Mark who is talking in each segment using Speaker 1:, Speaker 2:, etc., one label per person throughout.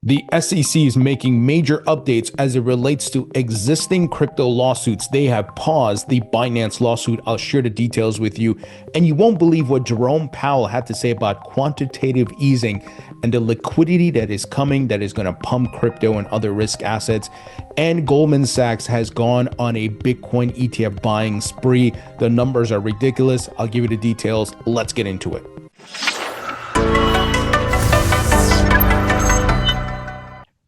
Speaker 1: The SEC is making major updates as it relates to existing crypto lawsuits. They have paused the Binance lawsuit. I'll share the details with you, and you won't believe what Jerome Powell had to say about quantitative easing and the liquidity that is coming that is going to pump crypto and other risk assets. And Goldman Sachs has gone on a Bitcoin ETF buying spree. The numbers are ridiculous. I'll give you the details. Let's get into it.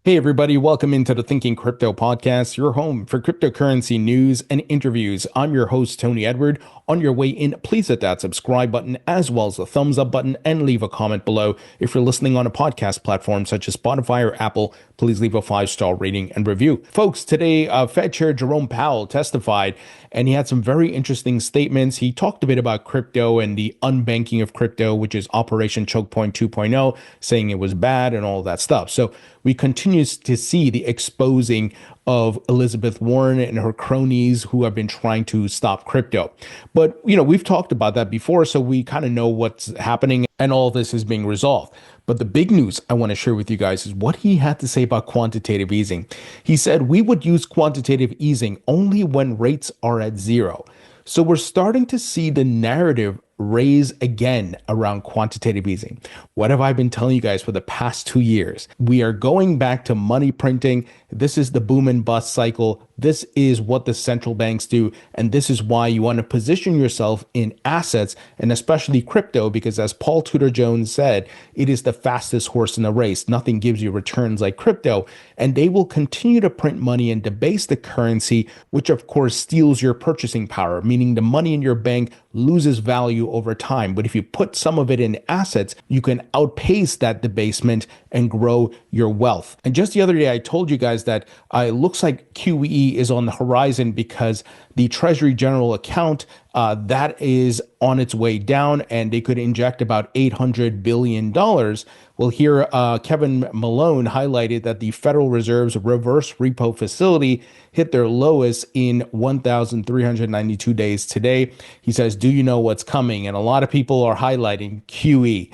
Speaker 1: Hey everybody, welcome into the Thinking Crypto podcast, your home for cryptocurrency news and interviews. I'm your host, Tony Edward. On your way in, please hit that subscribe button as well as the thumbs up button and leave a comment below. If you're listening on a podcast platform such as Spotify or Apple, please leave a 5-star rating and review. Folks, today Fed Chair Jerome Powell testified and he had some very interesting statements. He talked a bit about crypto and the unbanking of crypto, which is Operation Choke Point 2.0, saying it was bad and all that stuff. So we continue to see the exposing of Elizabeth Warren and her cronies who have been trying to stop crypto. But, we've talked about that before, so we kind of know what's happening and all this is being resolved. But the big news I want to share with you guys is what he had to say about quantitative easing. He said we would use quantitative easing only when rates are at zero. So we're starting to see the narrative raise again around quantitative easing. What have I been telling you guys for the past 2 years? We are going back to money printing. This is the boom and bust cycle. This is what the central banks do. And this is why you want to position yourself in assets and especially crypto, because as Paul Tudor Jones said, it is the fastest horse in the race. Nothing gives you returns like crypto. And they will continue to print money and debase the currency, which of course steals your purchasing power, meaning the money in your bank loses value over time. But if you put some of it in assets, you can outpace that debasement and grow your wealth. And just the other day, I told you guys that it looks like QE is on the horizon because the Treasury General account that is on its way down and they could inject about $800 billion. Well, here, Kevin Malone highlighted that the Federal Reserve's reverse repo facility hit their lowest in 1,392 days today. He says, do you know what's coming? And a lot of people are highlighting QE.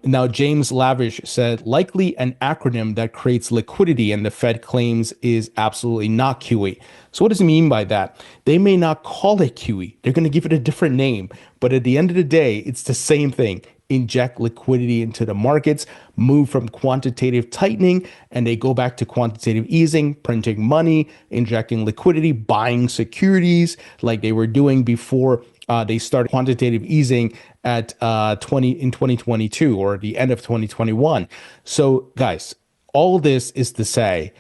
Speaker 1: Now, James Lavish said, likely an acronym that creates liquidity, and the Fed claims is absolutely not QE. So what does he mean by that? They may not call it QE. They're going to give it a different name. But at the end of the day, it's the same thing. Inject liquidity into the markets, move from quantitative tightening, and they go back to quantitative easing, printing money, injecting liquidity, buying securities like they were doing before they started quantitative easing at 2022 or the end of 2021. So guys, all this is to say,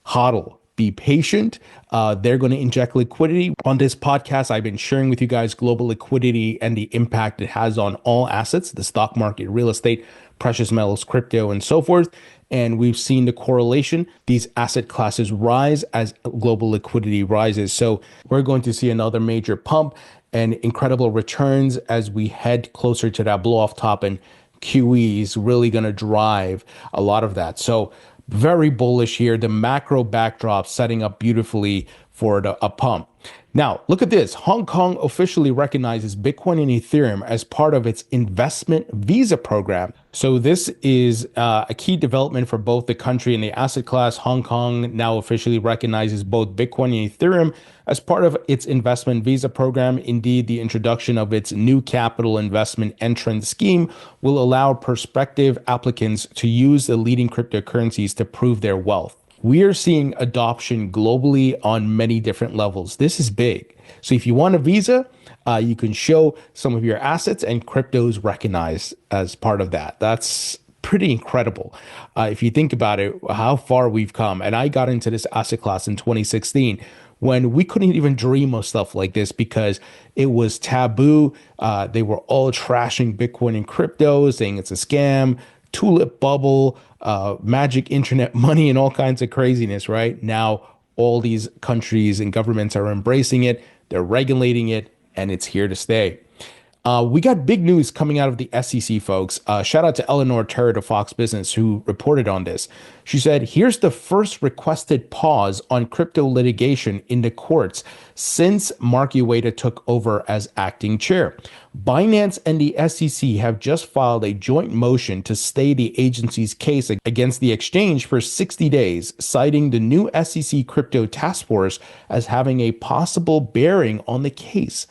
Speaker 1: hodl. Be patient. They're going to inject liquidity. On this podcast, I've been sharing with you guys global liquidity and the impact it has on all assets, the stock market, real estate, precious metals, crypto, and so forth. And we've seen the correlation. These asset classes rise as global liquidity rises. So we're going to see another major pump and incredible returns as we head closer to that blow off top, and QE is really going to drive a lot of that. So very bullish here. The macro backdrop setting up beautifully for a pump. Now, look at this. Hong Kong officially recognizes Bitcoin and Ethereum as part of its investment visa program. So this is a key development for both the country and the asset class. Hong Kong now officially recognizes both Bitcoin and Ethereum as part of its investment visa program. Indeed, the introduction of its new capital investment entrance scheme will allow prospective applicants to use the leading cryptocurrencies to prove their wealth. We are seeing adoption globally on many different levels. This is big. So if you want a visa, you can show some of your assets and crypto is recognized as part of that. That's pretty incredible. If you think about it, how far we've come. And I got into this asset class in 2016 when we couldn't even dream of stuff like this because it was taboo. They were all trashing Bitcoin and crypto, saying it's a scam, tulip bubble, magic internet money, and all kinds of craziness, right? Now, all these countries and governments are embracing it. They're regulating it, and it's here to stay. We got big news coming out of the SEC, folks. Shout out to Eleanor Terra to Fox Business, who reported on this. She said, here's the first requested pause on crypto litigation in the courts since Mark Ueda took over as acting chair. Binance and the SEC have just filed a joint motion to stay the agency's case against the exchange for 60 days, citing the new SEC crypto task force as having a possible bearing on the case.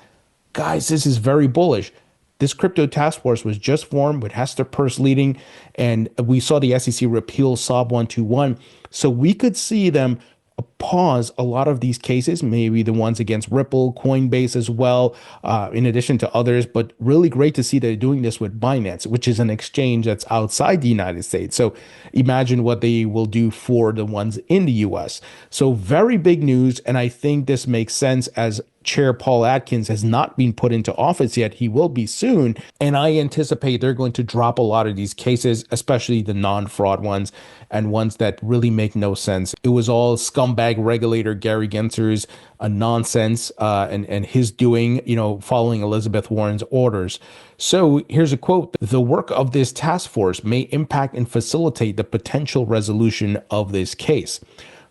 Speaker 1: Guys, this is very bullish. This crypto task force was just formed with Hester Peirce leading, and we saw the SEC repeal SOB 121. So we could see them pause a lot of these cases, maybe the ones against Ripple, Coinbase as well, in addition to others. But really great to see they're doing this with Binance, which is an exchange that's outside the United States. So imagine what they will do for the ones in the US. So very big news. And I think this makes sense as Chair Paul Atkins has not been put into office yet. He will be soon. And I anticipate they're going to drop a lot of these cases, especially the non-fraud ones and ones that really make no sense. It was all scumbag regulator Gary Genser's nonsense and his doing, following Elizabeth Warren's orders. So here's a quote. The work of this task force may impact and facilitate the potential resolution of this case.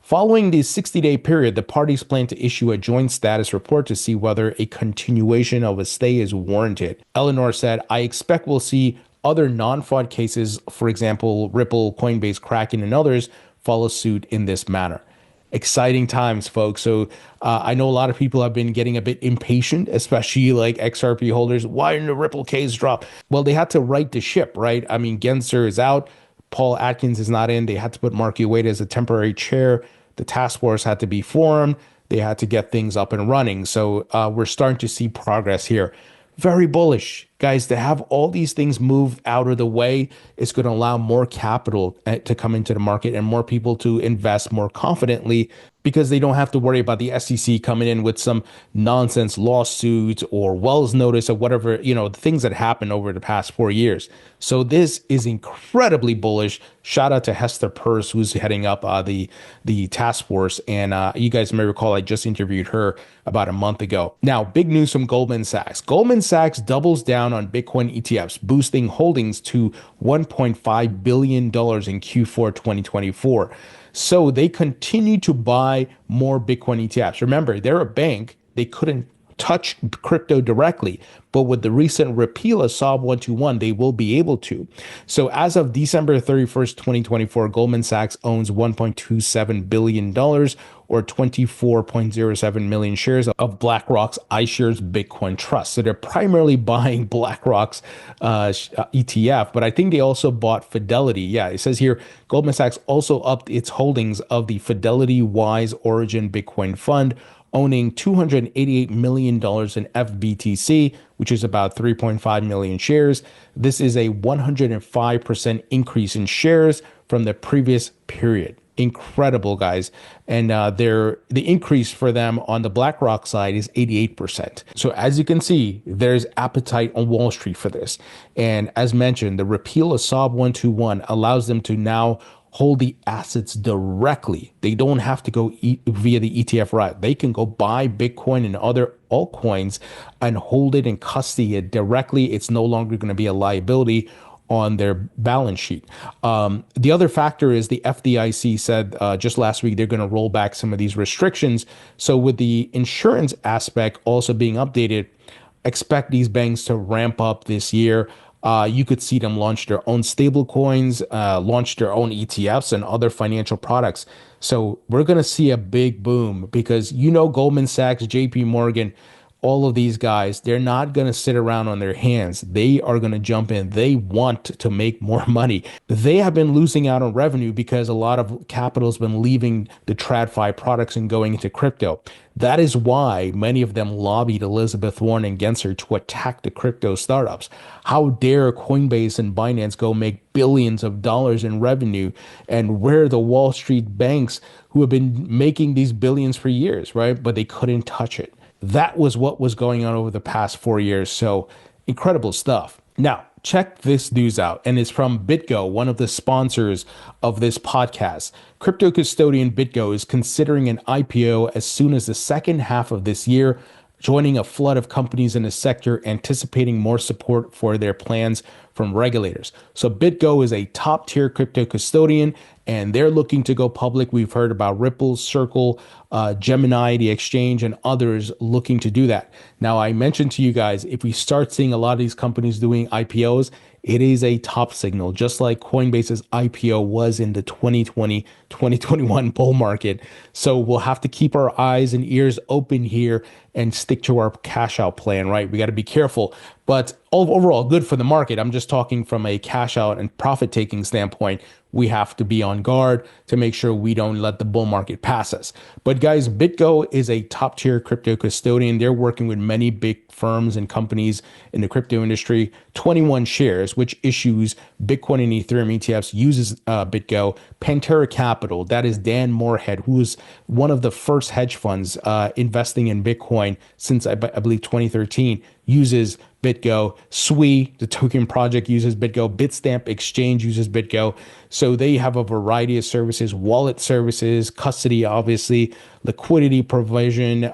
Speaker 1: Following the 60-day period, the parties plan to issue a joint status report to see whether a continuation of a stay is warranted. Eleanor said, I expect we'll see other non-fraud cases, for example, Ripple, Coinbase, Kraken, and others, follow suit in this manner. Exciting times, folks. So I know a lot of people have been getting a bit impatient, especially like XRP holders. Why didn't the Ripple case drop? Well, they had to right the ship, right? I mean, Gensler is out. Paul Atkins is not in. They had to put Mark Ueda as a temporary chair. The task force had to be formed. They had to get things up and running. So we're starting to see progress here. Very bullish, guys. To have all these things moved out of the way is going to allow more capital to come into the market and more people to invest more confidently, because they don't have to worry about the SEC coming in with some nonsense lawsuits or Wells notice or whatever, the things that happened over the past 4 years. So this is incredibly bullish. Shout out to Hester Peirce, who's heading up the task force. And you guys may recall, I just interviewed her about a month ago. Now, big news from Goldman Sachs. Goldman Sachs doubles down on Bitcoin ETFs, boosting holdings to $1.5 billion in Q4 2024. So they continue to buy more Bitcoin ETFs. Remember, they're a bank. They couldn't touch crypto directly, but with the recent repeal of SOB 121, they will be able to. So as of December 31st, 2024, Goldman Sachs owns $1.27 billion or 24.07 million shares of BlackRock's iShares Bitcoin Trust. So they're primarily buying BlackRock's ETF, but I think they also bought Fidelity. Yeah, it says here, Goldman Sachs also upped its holdings of the Fidelity Wise Origin Bitcoin Fund, owning $288 million in FBTC, which is about 3.5 million shares. This is a 105% increase in shares from the previous period. Incredible, guys. And the increase for them on the BlackRock side is 88%. So as you can see, there's appetite on Wall Street for this. And as mentioned, the repeal of SOB 121 allows them to now hold the assets directly. They don't have to go via the ETF route. They can go buy Bitcoin and other altcoins and hold it and custody it directly. It's no longer going to be a liability on their balance sheet. The other factor is the FDIC said just last week they're going to roll back some of these restrictions. So with the insurance aspect also being updated, expect these banks to ramp up this year. You could see them launch their own stable coins, launch their own ETFs and other financial products. So we're going to see a big boom because, Goldman Sachs, JP Morgan, all of these guys, they're not going to sit around on their hands. They are going to jump in. They want to make more money. They have been losing out on revenue because a lot of capital has been leaving the TradFi products and going into crypto. That is why many of them lobbied Elizabeth Warren and Gensler to attack the crypto startups. How dare Coinbase and Binance go make billions of dollars in revenue, and where are the Wall Street banks who have been making these billions for years, right? But they couldn't touch it. That was what was going on over the past 4 years. So incredible stuff. Now, check this news out. And it's from BitGo, one of the sponsors of this podcast. Crypto custodian BitGo is considering an IPO as soon as the second half of this year, joining a flood of companies in the sector, anticipating more support for their plans from regulators. So BitGo is a top tier crypto custodian, and they're looking to go public. We've heard about Ripple, Circle, Gemini, the exchange, and others looking to do that. Now, I mentioned to you guys, if we start seeing a lot of these companies doing IPOs, it is a top signal, just like Coinbase's IPO was in the 2020, 2021 bull market. So we'll have to keep our eyes and ears open here and stick to our cash out plan, right? We got to be careful. But overall, good for the market. I'm just talking from a cash out and profit taking standpoint. We have to be on guard to make sure we don't let the bull market pass us. But guys, BitGo is a top tier crypto custodian. They're working with many big firms and companies in the crypto industry. 21 Shares, which issues Bitcoin and Ethereum ETFs, uses BitGo. Pantera Capital, that is Dan Moorhead, who was one of the first hedge funds investing in Bitcoin since I believe 2013, uses BitGo. Sui, the token project, uses BitGo. Bitstamp Exchange uses BitGo. So they have a variety of services, wallet services, custody, obviously, liquidity provision,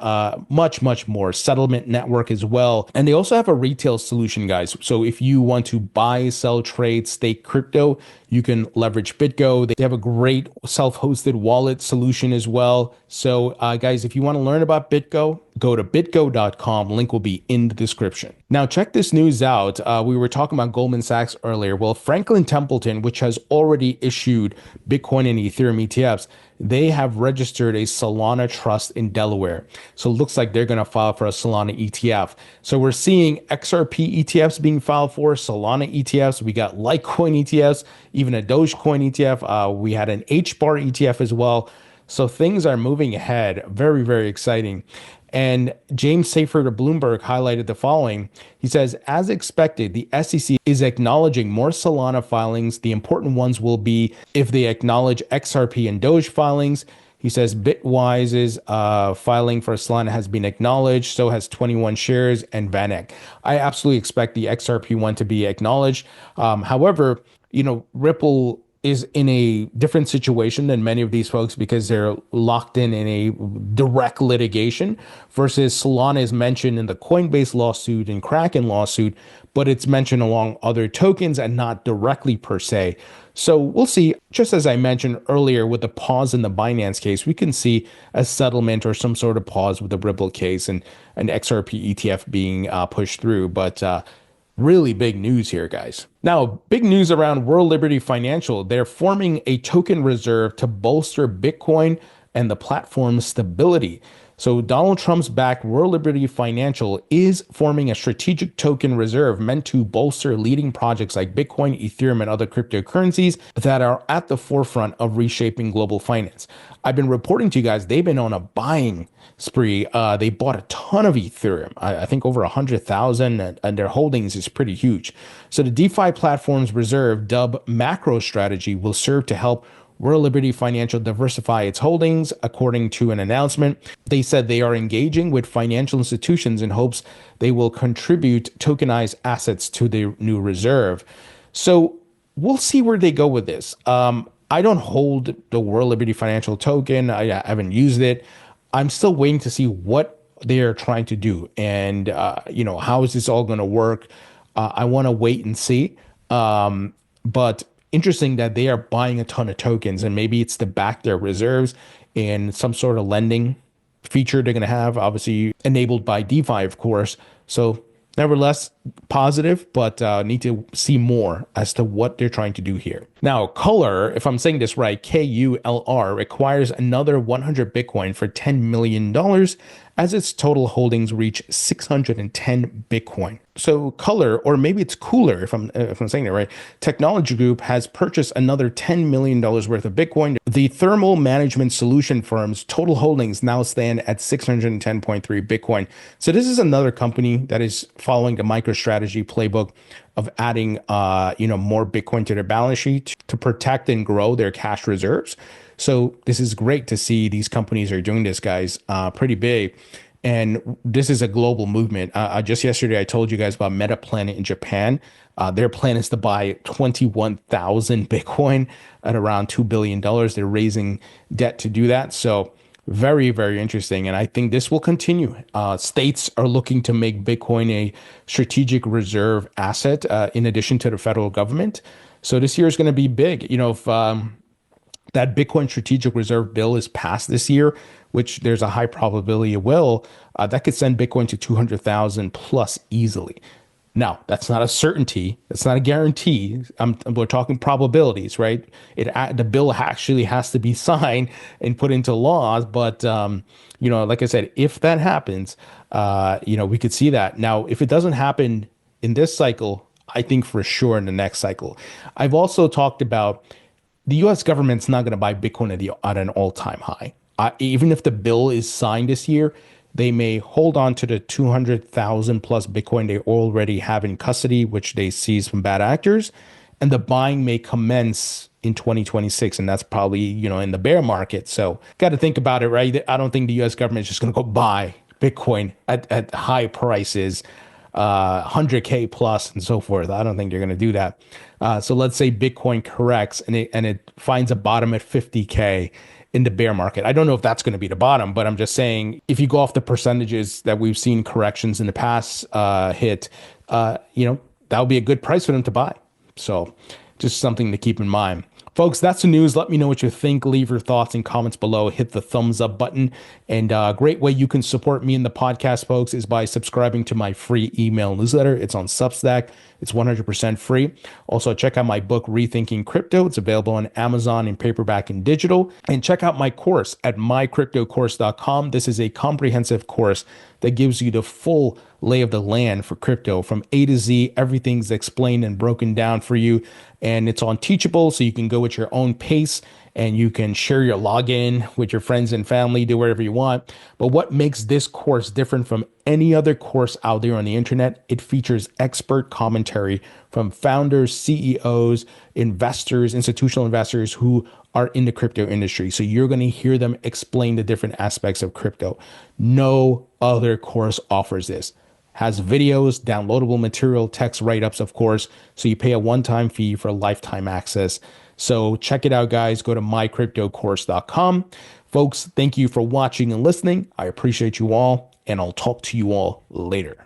Speaker 1: much more, settlement network as well. And they also have a retail solution, guys. So if you want to buy, sell, trade, stake crypto, you can leverage BitGo. They have a great self-hosted wallet solution as well. So guys, if you want to learn about BitGo, go to bitgo.com. Link will be in the description. Now, check this news out. We were talking about Goldman Sachs earlier. Well, Franklin Templeton, which has already issued Bitcoin and Ethereum ETFs, they have registered a Solana trust in Delaware. So it looks like they're going to file for a Solana ETF. So we're seeing XRP ETFs being filed for, Solana ETFs. We got Litecoin ETFs, even a Dogecoin ETF. We had an HBAR ETF as well. So things are moving ahead. Very, very exciting. And James Seyfert of Bloomberg highlighted the following. He says, as expected, the SEC is acknowledging more Solana filings. The important ones will be if they acknowledge XRP and Doge filings. He says Bitwise's filing for Solana has been acknowledged. So has 21 Shares and VanEck. I absolutely expect the XRP one to be acknowledged. However, Ripple is in a different situation than many of these folks because they're locked in a direct litigation, versus Solana is mentioned in the Coinbase lawsuit and Kraken lawsuit, but it's mentioned along other tokens and not directly per se. So we'll see. Just as I mentioned earlier with the pause in the Binance case, we can see a settlement or some sort of pause with the Ripple case and an XRP ETF being pushed through. But really big news here, guys. Now, big news around World Liberty Financial. They're forming a token reserve to bolster Bitcoin and the platform's stability. So Donald Trump's backed World Liberty Financial is forming a strategic token reserve meant to bolster leading projects like Bitcoin, Ethereum, and other cryptocurrencies that are at the forefront of reshaping global finance. I've been reporting to you guys, they've been on a buying spree. They bought a ton of Ethereum, I think over 100,000, and their holdings is pretty huge. So the DeFi platform's reserve, dubbed Macro Strategy, will serve to help World Liberty Financial diversify its holdings. According to an announcement, they said they are engaging with financial institutions in hopes they will contribute tokenized assets to the new reserve. So we'll see where they go with this. I don't hold the World Liberty Financial token. I haven't used it. I'm still waiting to see what they are trying to do. And, how is this all going to work? I want to wait and see. But interesting that they are buying a ton of tokens, and maybe it's to back their reserves in some sort of lending feature they're going to have, obviously enabled by DeFi, of course. So nevertheless, positive, but need to see more as to what they're trying to do here. Now, KULR, if I'm saying this right, KULR, requires another 100 Bitcoin for $10 million as its total holdings reach 610 Bitcoin. So KULR, or maybe it's KULR, if I'm saying it right, Technology Group has purchased another $10 million worth of Bitcoin. The thermal management solution firm's total holdings now stand at 610.3 Bitcoin. So this is another company that is following the MicroStrategy playbook of adding, more Bitcoin to their balance sheet to protect and grow their cash reserves. So this is great to see these companies are doing this, guys, pretty big. And this is a global movement. Just yesterday, I told you guys about Metaplanet in Japan. Their plan is to buy 21,000 Bitcoin at around $2 billion. They're raising debt to do that. So Very, very interesting. And I think this will continue. States are looking to make Bitcoin a strategic reserve asset in addition to the federal government. So this year is going to be big. If that Bitcoin strategic reserve bill is passed this year, which there's a high probability it will, that could send Bitcoin to 200,000 plus easily. Now, that's not a certainty. That's not a guarantee. We're talking probabilities, right? The bill actually has to be signed and put into laws. But, like I said, if that happens, we could see that. Now, if it doesn't happen in this cycle, I think for sure in the next cycle. I've also talked about the US government's not going to buy Bitcoin at an all-time high. Even if the bill is signed this year, they may hold on to the 200,000 plus Bitcoin they already have in custody, which they seize from bad actors, and the buying may commence in 2026, and that's probably, in the bear market. So got to think about it, right? I don't think the US government is just going to go buy Bitcoin at high prices, 100K plus and so forth. I don't think you're going to do that. So let's say Bitcoin corrects and it finds a bottom at 50K in the bear market. I don't know if that's going to be the bottom, but I'm just saying if you go off the percentages that we've seen corrections in the past hit, that would be a good price for them to buy. So just something to keep in mind. Folks, that's the news. Let me know what you think. Leave your thoughts and comments below. Hit the thumbs up button. And a great way you can support me in the podcast, folks, is by subscribing to my free email newsletter. It's on Substack. It's 100% free. Also, check out my book, Rethinking Crypto. It's available on Amazon in paperback and digital. And check out my course at mycryptocourse.com. This is a comprehensive course that gives you the full lay of the land for crypto from A to Z. Everything's explained and broken down for you. And it's on Teachable, so you can go at your own pace and you can share your login with your friends and family, do whatever you want. But what makes this course different from any other course out there on the internet, it features expert commentary from founders, CEOs, investors, institutional investors who are in the crypto industry. So you're going to hear them explain the different aspects of crypto. No other course offers this. Has videos, downloadable material, text write-ups, of course. So you pay a one-time fee for lifetime access. So check it out, guys. Go to mycryptocourse.com. Folks, thank you for watching and listening. I appreciate you all, and I'll talk to you all later.